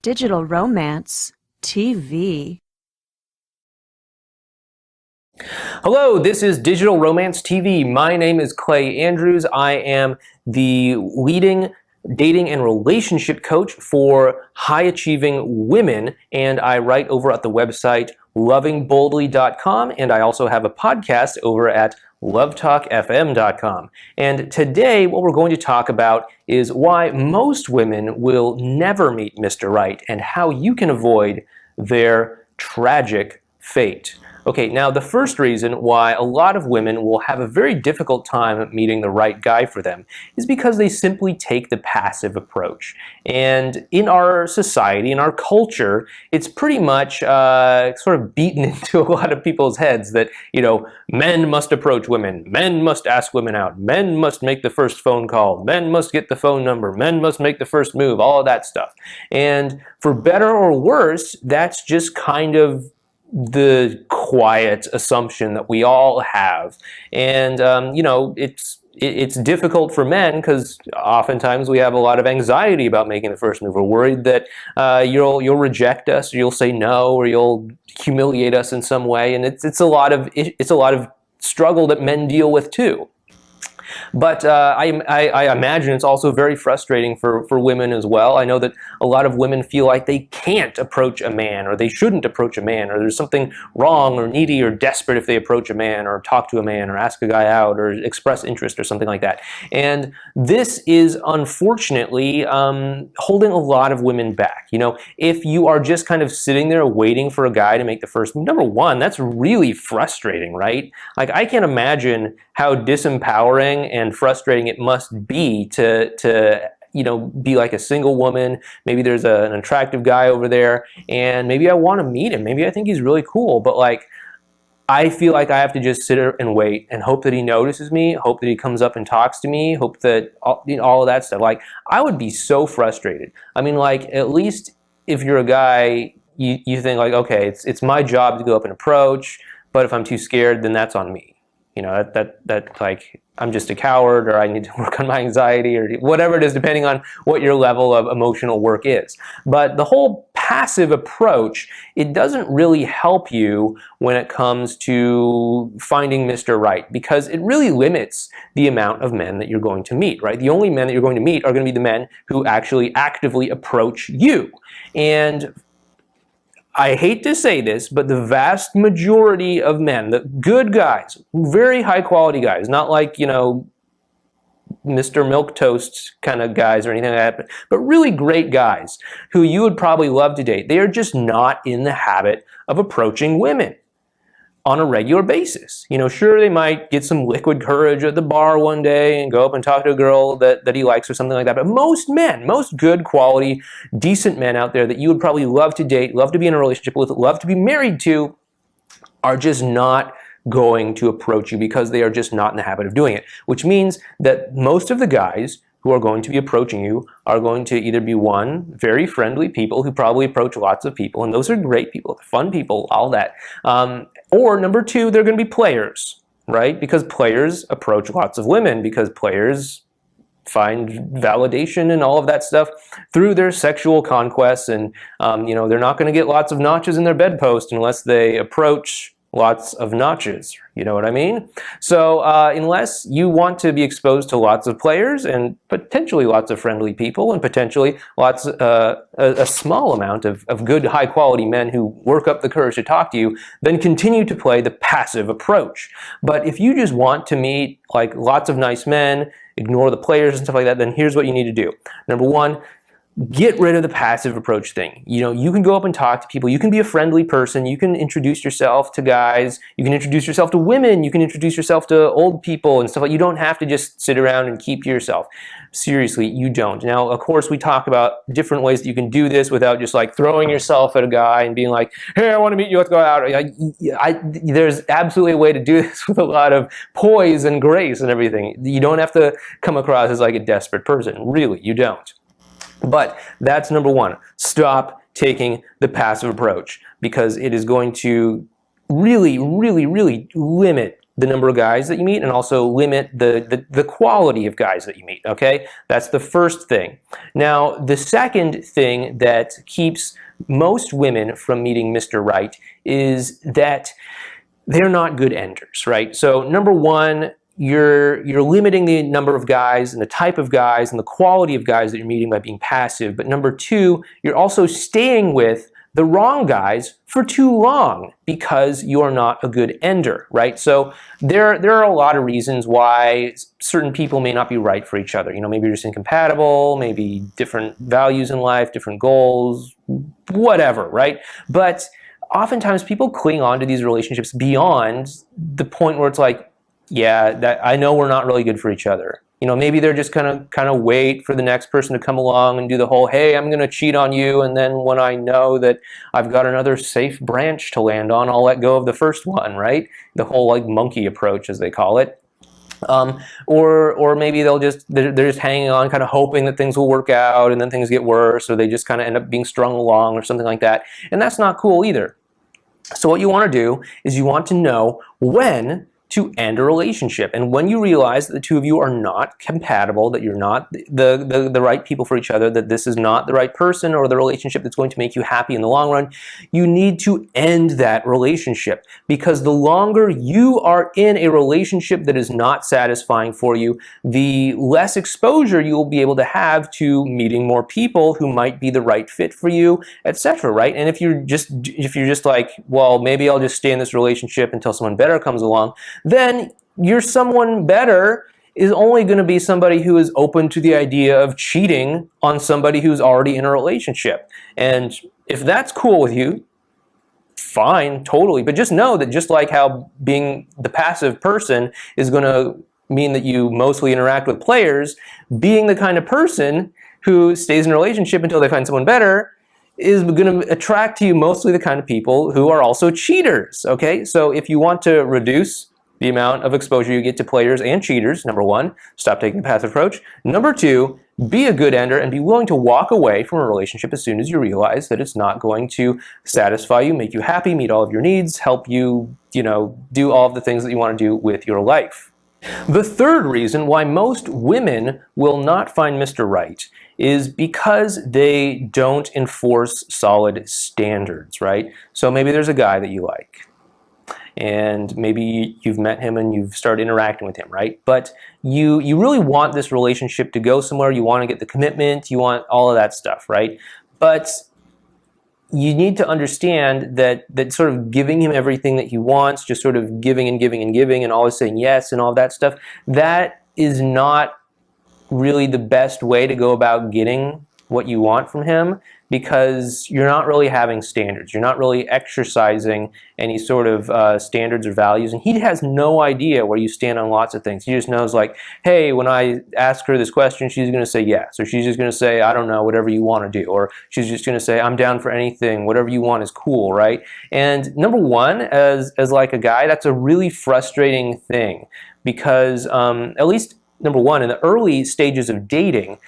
Digital Romance TV. Hello, this is Digital Romance TV. My name is Clay Andrews. I am the leading dating and relationship coach for high-achieving women, and I write over at the website lovingboldly.com, and I also have a podcast over at lovetalkfm.com. And today what we're going to talk about is why most women will never meet Mr. Right and how you can avoid their tragic fate. Okay, now the first reason why a lot of women will have a very difficult time meeting the right guy for them is because they simply take the passive approach. And in our society, in our culture, it's pretty much sort of beaten into a lot of people's heads that, you know, men must approach women, men must ask women out, men must make the first phone call, men must get the phone number, men must make the first move, all of that stuff. And for better or worse, that's just kind of the quiet assumption that we all have. And you know, it's difficult for men because oftentimes we have a lot of anxiety about making the first move. We're worried that you'll reject us, or you'll say no, or you'll humiliate us in some way, and it's a lot of struggle that men deal with too. But I imagine it's also very frustrating for women as well. I know that a lot of women feel like they can't approach a man, or they shouldn't approach a man, or there's something wrong or needy or desperate if they approach a man or talk to a man or ask a guy out or express interest or something like that. And this is unfortunately holding a lot of women back. You know, if you are just kind of sitting there waiting for a guy to make the first move, number one, that's really frustrating, right? Like, I can't imagine how disempowering and frustrating it must be to you know, be like a single woman. Maybe there's an attractive guy over there, and maybe I want to meet him. Maybe I think he's really cool, but like, I feel like I have to just sit and wait and hope that he notices me, hope that he comes up and talks to me, hope that you know, all of that stuff. Like, I would be so frustrated. I mean, like, at least if you're a guy, you think like, okay, it's my job to go up and approach, but if I'm too scared, then that's on me. You know, that like, I'm just a coward, or I need to work on my anxiety, or whatever it is, depending on what your level of emotional work is. But the whole passive approach, it doesn't really help you when it comes to finding Mr. Right, because it really limits the amount of men that you're going to meet, right? The only men that you're going to meet are going to be the men who actually actively approach you. And I hate to say this, but the vast majority of men, the good guys, very high quality guys, not like, you know, Mr. Milquetoast kind of guys or anything like that, but really great guys who you would probably love to date, they are just not in the habit of approaching women on a regular basis. You know, sure, they might get some liquid courage at the bar one day and go up and talk to a girl that he likes or something like that. But most men, most good quality, decent men out there that you would probably love to date, love to be in a relationship with, love to be married to, are just not going to approach you because they are just not in the habit of doing it. Which means that most of the guys who are going to be approaching you are going to either be, one, very friendly people who probably approach lots of people, and those are great people, fun people, all that. Or number two, they're going to be players, right? Because players approach lots of women, because players find validation and all of that stuff through their sexual conquests, and you know, they're not going to get lots of notches in their bedpost unless they approach lots of notches, you know what I mean? So unless you want to be exposed to lots of players and potentially lots of friendly people and potentially lots, a small amount of good high quality men who work up the courage to talk to you, then continue to play the passive approach. But if you just want to meet like lots of nice men, ignore the players and stuff like that, then here's what you need to do. Number one, get rid of the passive approach thing. You know, you can go up and talk to people. You can be a friendly person. You can introduce yourself to guys. You can introduce yourself to women. You can introduce yourself to old people and stuff like that. You don't have to just sit around and keep to yourself. Seriously, you don't. Now, of course, we talk about different ways that you can do this without just like throwing yourself at a guy and being like, hey, I want to meet you, let's go out. There's absolutely a way to do this with a lot of poise and grace and everything. You don't have to come across as like a desperate person. Really, you don't. But that's number one. Stop taking the passive approach, because it is going to really, really, really limit the number of guys that you meet and also limit the quality of guys that you meet, okay? That's the first thing. Now, the second thing that keeps most women from meeting Mr. Right is that they're not good enders, right? So number one, you're limiting the number of guys and the type of guys and the quality of guys that you're meeting by being passive. But number two, you're also staying with the wrong guys for too long because you're not a good ender, right? So there are a lot of reasons why certain people may not be right for each other. You know, maybe you're just incompatible, maybe different values in life, different goals, whatever, right? But oftentimes people cling on to these relationships beyond the point where it's like, yeah, that I know we're not really good for each other. You know, maybe they're just kind of wait for the next person to come along and do the whole, hey, I'm going to cheat on you, and then when I know that I've got another safe branch to land on, I'll let go of the first one, right? The whole like monkey approach, as they call it. Or maybe they're just hanging on, kind of hoping that things will work out, and then things get worse, or they just kind of end up being strung along or something like that. And that's not cool either. So what you want to do is you want to know when to end a relationship. And when you realize that the two of you are not compatible, that you're not the right people for each other, that this is not the right person or the relationship that's going to make you happy in the long run, you need to end that relationship. Because the longer you are in a relationship that is not satisfying for you, the less exposure you will be able to have to meeting more people who might be the right fit for you, etc. Right? And if you're just like, well, maybe I'll just stay in this relationship until someone better comes along, then your someone better is only going to be somebody who is open to the idea of cheating on somebody who's already in a relationship. And if that's cool with you, fine, totally. But just know that just like how being the passive person is going to mean that you mostly interact with players, being the kind of person who stays in a relationship until they find someone better is going to attract to you mostly the kind of people who are also cheaters, okay? So if you want to reduce the amount of exposure you get to players and cheaters, number one, stop taking the passive approach. Number two, be a good ender and be willing to walk away from a relationship as soon as you realize that it's not going to satisfy you, make you happy, meet all of your needs, help you, do all of the things that you want to do with your life. The third reason why most women will not find Mr. Right is because they don't enforce solid standards, right? So maybe there's a guy that you like, and maybe you've met him and you've started interacting with him, right? But you really want this relationship to go somewhere. You want to get the commitment. You want all of that stuff, right? But you need to understand that sort of giving him everything that he wants, just sort of giving and giving and giving and always saying yes and all of that stuff, that is not really the best way to go about getting what you want from him, because you're not really having standards. You're not really exercising any sort of standards or values, and he has no idea where you stand on lots of things. He just knows like, hey, when I ask her this question, she's going to say yes, or she's just going to say, I don't know, whatever you want to do, or she's just going to say, I'm down for anything, whatever you want is cool, right? And number one, as like a guy, that's a really frustrating thing, because at least number one, in the early stages of dating,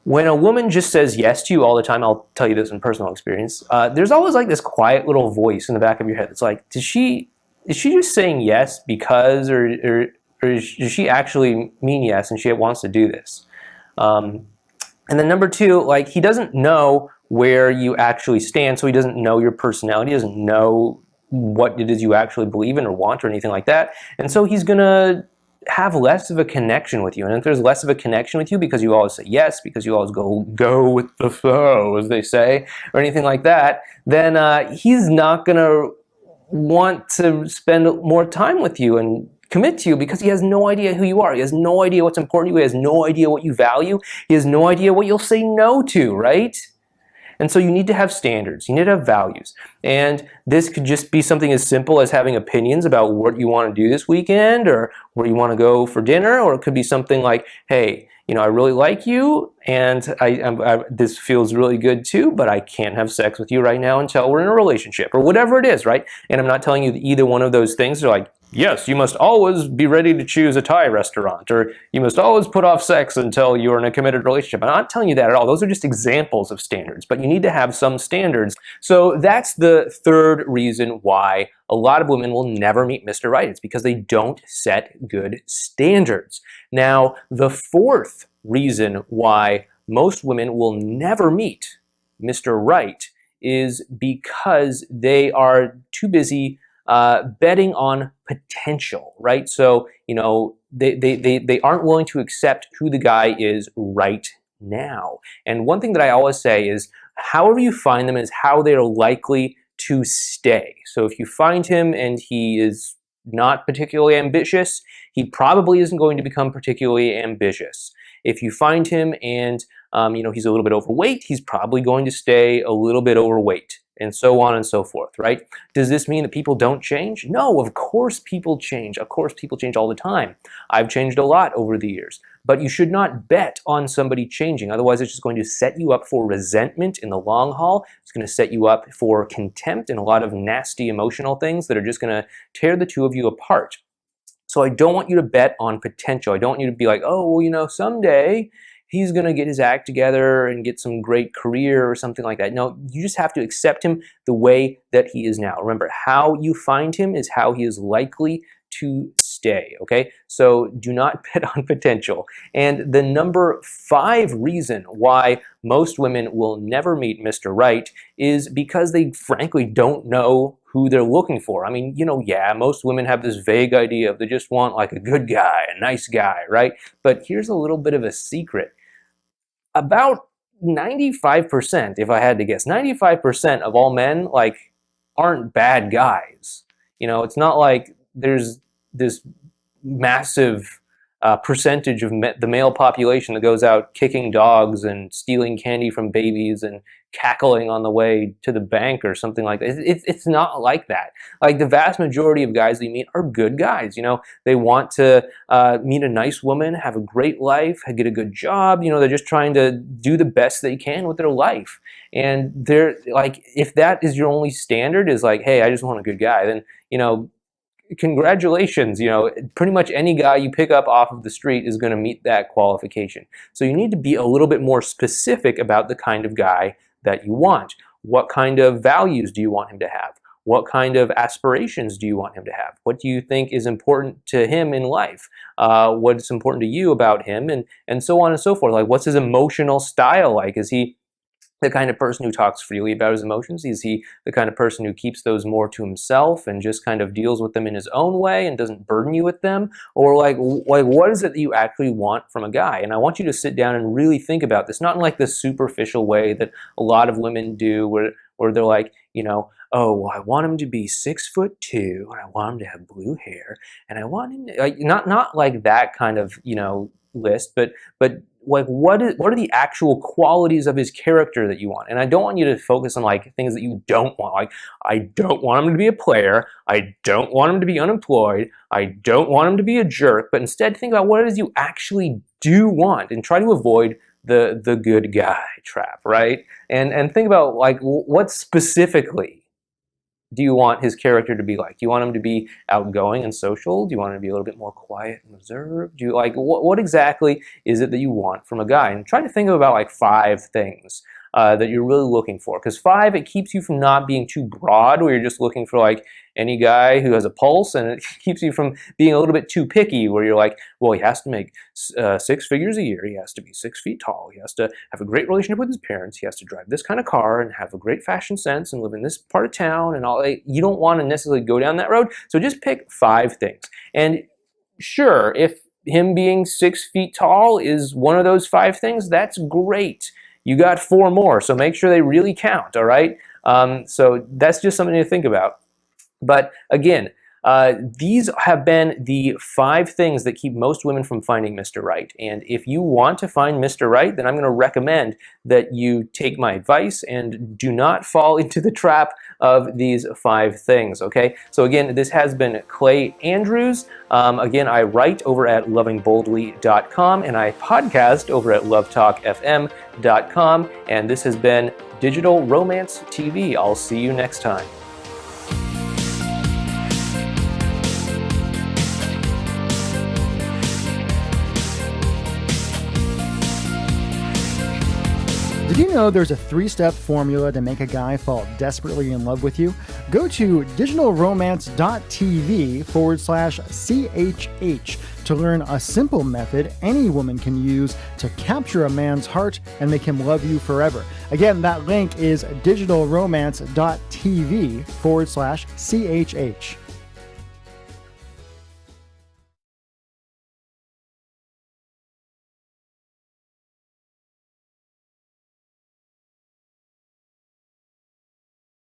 when a woman just says yes to you all the time, I'll tell you this in personal experience, there's always like this quiet little voice in the back of your head that's like, is she just saying yes because, or does she actually mean yes and she wants to do this? And then number two, like, he doesn't know where you actually stand, so he doesn't know your personality, doesn't know what it is you actually believe in or want or anything like that, and so he's gonna have less of a connection with you. And if there's less of a connection with you because you always say yes, because you always go with the flow, as they say, or anything like that, then he's not going to want to spend more time with you and commit to you, because he has no idea who you are. He has no idea what's important to you. He has no idea what you value. He has no idea what you'll say no to, right? And so you need to have standards. You need to have values. And this could just be something as simple as having opinions about what you want to do this weekend or where you want to go for dinner, or it could be something like, hey, I really like you, and this feels really good too, but I can't have sex with you right now until we're in a relationship, or whatever it is, right? And I'm not telling you that either one of those things are like, yes, you must always be ready to choose a Thai restaurant, or you must always put off sex until you're in a committed relationship. I'm not telling you that at all. Those are just examples of standards, but you need to have some standards. So that's the third reason why a lot of women will never meet Mr. Right. It's because they don't set good standards. Now, the fourth reason why most women will never meet Mr. Right is because they are too busy betting on potential, right? So, they aren't willing to accept who the guy is right now. And one thing that I always say is, however you find them is how they're likely to stay. So if you find him and he is not particularly ambitious, he probably isn't going to become particularly ambitious. If you find him and he's a little bit overweight, he's probably going to stay a little bit overweight, and so on and so forth, right? Does this mean that people don't change? No, of course people change. Of course people change all the time. I've changed a lot over the years, but you should not bet on somebody changing. Otherwise, it's just going to set you up for resentment in the long haul. It's going to set you up for contempt and a lot of nasty emotional things that are just going to tear the two of you apart. So I don't want you to bet on potential. I don't want you to be like, oh, well, someday he's going to get his act together and get some great career or something like that. No, you just have to accept him the way that he is now. Remember, how you find him is how he is likely to stay, okay? So do not bet on potential. And the number 5 reason why most women will never meet Mr. Right is because they frankly don't know who they're looking for. I mean, yeah, most women have this vague idea of they just want like a good guy, a nice guy, right? But here's a little bit of a secret. About 95%, if I had to guess, 95% of all men aren't bad guys. It's not like there's this massive percentage of the male population that goes out kicking dogs and stealing candy from babies and cackling on the way to the bank or something like that. It's not like that. Like the vast majority of guys that you meet are good guys. They want to meet a nice woman, have a great life, get a good job. They're just trying to do the best they can with their life. And they're like, if that is your only standard, is like, hey, I just want a good guy, then congratulations, pretty much any guy you pick up off of the street is going to meet that qualification. So you need to be a little bit more specific about the kind of guy that you want. What kind of values do you want him to have? What kind of aspirations do you want him to have? What do you think is important to him in life? What's important to you about him? And so on and so forth. Like, what's his emotional style like? Is he the kind of person who talks freely about his emotions? Is he the kind of person who keeps those more to himself and just kind of deals with them in his own way and doesn't burden you with them? Or like what is it that you actually want from a guy? And I want you to sit down and really think about this, not in like the superficial way that a lot of women do, where they're like, oh, well, I want him to be 6'2", and I want him to have blue hair, and I want him to, like, not like that kind of list, but like what are the actual qualities of his character that you want? And I don't want you to focus on like things that you don't want. Like, I don't want him to be a player, I don't want him to be unemployed, I don't want him to be a jerk, but instead think about what it is you actually do want and try to avoid the good guy trap, right? And think about like what specifically do you want his character to be like? Do you want him to be outgoing and social? Do you want him to be a little bit more quiet and reserved? Do you like what exactly is it that you want from a guy? And try to think about like 5 things that you're really looking for. Because 5, it keeps you from not being too broad, where you're just looking for like any guy who has a pulse, and it keeps you from being a little bit too picky, where you're like, well, he has to make 6 figures a year, he has to be 6 feet tall, he has to have a great relationship with his parents, he has to drive this kind of car and have a great fashion sense and live in this part of town and all. You don't want to necessarily go down that road, so just pick 5 things. And sure, if him being 6 feet tall is one of those 5 things, that's great. You got 4 more, so make sure they really count, all right? So that's just something to think about. But again, These have been the 5 things that keep most women from finding Mr. Right. And if you want to find Mr. Right, then I'm going to recommend that you take my advice and do not fall into the trap of these 5 things, okay? So again, this has been Clay Andrews. Again, I write over at lovingboldly.com and I podcast over at lovetalkfm.com. And this has been Digital Romance TV. I'll see you next time. Did you know there's a 3-step formula to make a guy fall desperately in love with you? Go to digitalromance.tv/CHH to learn a simple method any woman can use to capture a man's heart and make him love you forever. Again, that link is digitalromance.tv/CHH.